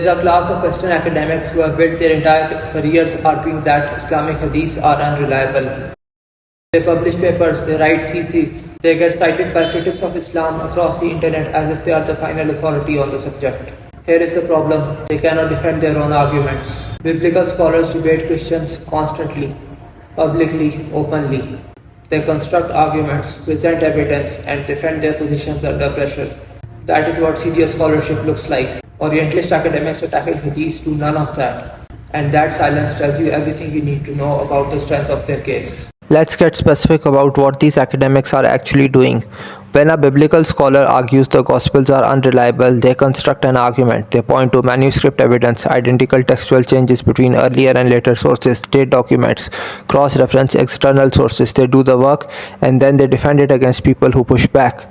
is a class of Western academics who have built their entire careers arguing that Islamic Hadiths are unreliable. They publish papers, they write theses, they get cited by critics of Islam across the internet as if they are the final authority on the subject. Here is the problem: they cannot defend their own arguments. Biblical scholars debate Christians constantly, publicly, openly. They construct arguments, present evidence, and defend their positions under pressure. That is what serious scholarship looks like. Orientalist academics attacking Hadiths do none of that. And that silence tells you everything you need to know about the strength of their case. Let's get specific about what these academics are actually doing. When a biblical scholar argues the Gospels are unreliable, they construct an argument. They point to manuscript evidence, identical textual changes between earlier and later sources, date documents, cross-reference external sources. They do the work and then they defend it against people who push back.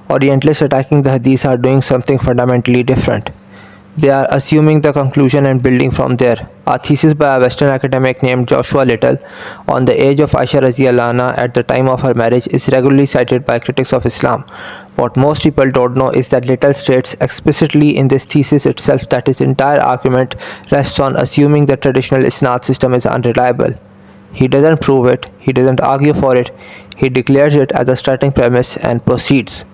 Orientalists attacking the Hadiths are doing something fundamentally different. They are assuming the conclusion and building from there. A thesis by a Western academic named Joshua Little on the age of Aisha radiallahu anha at the time of her marriage is regularly cited by critics of Islam. What most people don't know is that Little states explicitly in this thesis itself that his entire argument rests on assuming the traditional isnad system is unreliable. He doesn't prove it, he doesn't argue for it, he declares it as a starting premise and proceeds.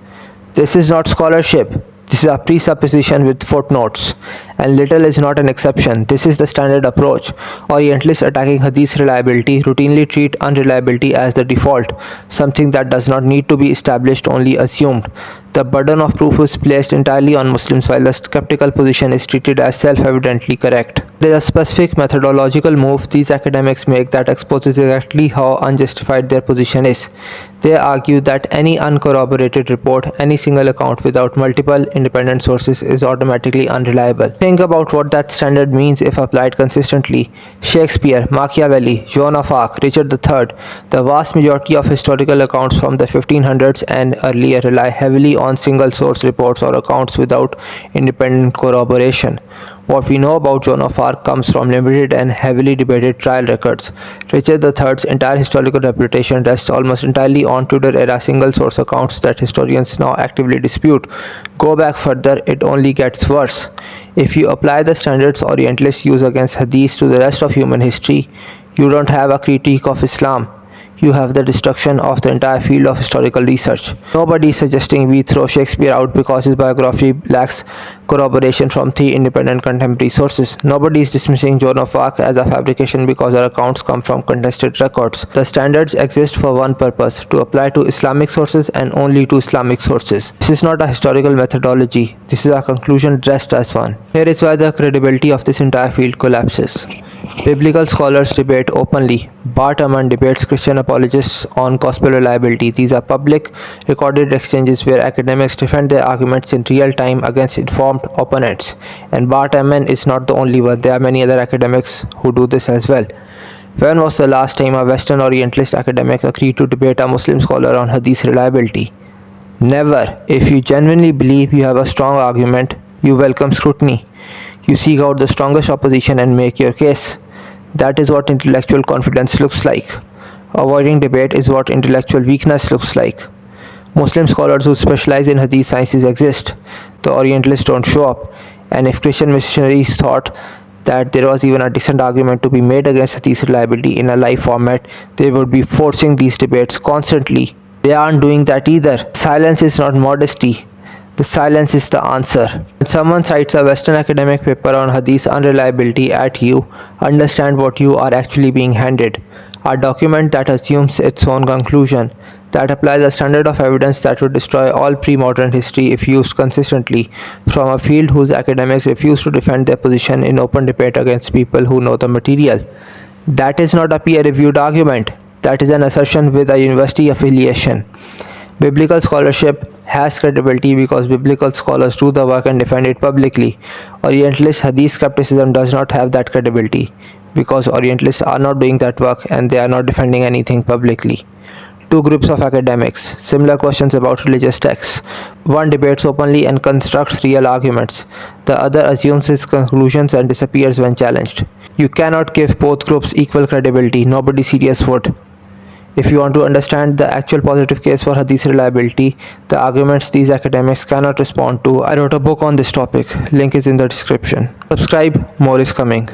This is not scholarship. This is a presupposition with footnotes, and Little is not an exception. This is the standard approach. Orientalists attacking Hadith reliability routinely treat unreliability as the default, something that does not need to be established, only assumed. The burden of proof is placed entirely on Muslims, while the skeptical position is treated as self-evidently correct. There is a specific methodological move these academics make that exposes exactly how unjustified their position is. They argue that any uncorroborated report, any single account without multiple independent sources is automatically unreliable. Think about what that standard means if applied consistently. Shakespeare, Machiavelli, Joan of Arc, Richard III, the vast majority of historical accounts from the 1500s and earlier rely heavily on single source reports or accounts without independent corroboration. What we know about Joan of Arc comes from limited and heavily debated trial records. Richard III's entire historical reputation rests almost entirely on Tudor-era single-source accounts that historians now actively dispute. Go back further, it only gets worse. If you apply the standards Orientalists use against Hadith to the rest of human history, you don't have a critique of Islam. You have the destruction of the entire field of historical research. Nobody is suggesting we throw Shakespeare out because his biography lacks corroboration from 3 independent contemporary sources. Nobody is dismissing Joan of Arc as a fabrication because her accounts come from contested records. The standards exist for one purpose: to apply to Islamic sources and only to Islamic sources. This is not a historical methodology. This is a conclusion dressed as one. Here is why the credibility of this entire field collapses. Biblical scholars debate openly. Bart debates Christian apologists on gospel reliability. These are public, recorded exchanges where academics defend their arguments in real time against informed opponents. And Bart is not the only one. There are many other academics who do this as well. When was the last time a Western Orientalist academic agreed to debate a Muslim scholar on Hadith reliability? Never. If you genuinely believe you have a strong argument, you welcome scrutiny. You seek out the strongest opposition and make your case. That is what intellectual confidence looks like. Avoiding debate is what intellectual weakness looks like. Muslim scholars who specialize in Hadith sciences exist. The Orientalists don't show up. And if Christian missionaries thought that there was even a decent argument to be made against Hadith reliability in a live format, they would be forcing these debates constantly. They aren't doing that either. Silence is not modesty. The silence is the answer. When someone cites a Western academic paper on Hadith unreliability at you, understand what you are actually being handed. A document that assumes its own conclusion, that applies a standard of evidence that would destroy all pre-modern history if used consistently, from a field whose academics refuse to defend their position in open debate against people who know the material. That is not a peer-reviewed argument. That is an assertion with a university affiliation. Biblical scholarship has credibility because biblical scholars do the work and defend it publicly. Orientalist Hadith skepticism does not have that credibility because Orientalists are not doing that work and they are not defending anything publicly. Two groups of academics, similar questions about religious texts. One debates openly and constructs real arguments. The other assumes his conclusions and disappears when challenged. You cannot give both groups equal credibility. Nobody serious would. If you want to understand the actual positive case for hadith reliability, the arguments these academics cannot respond to, I wrote a book on this topic. Link is in the description. Subscribe, more is coming.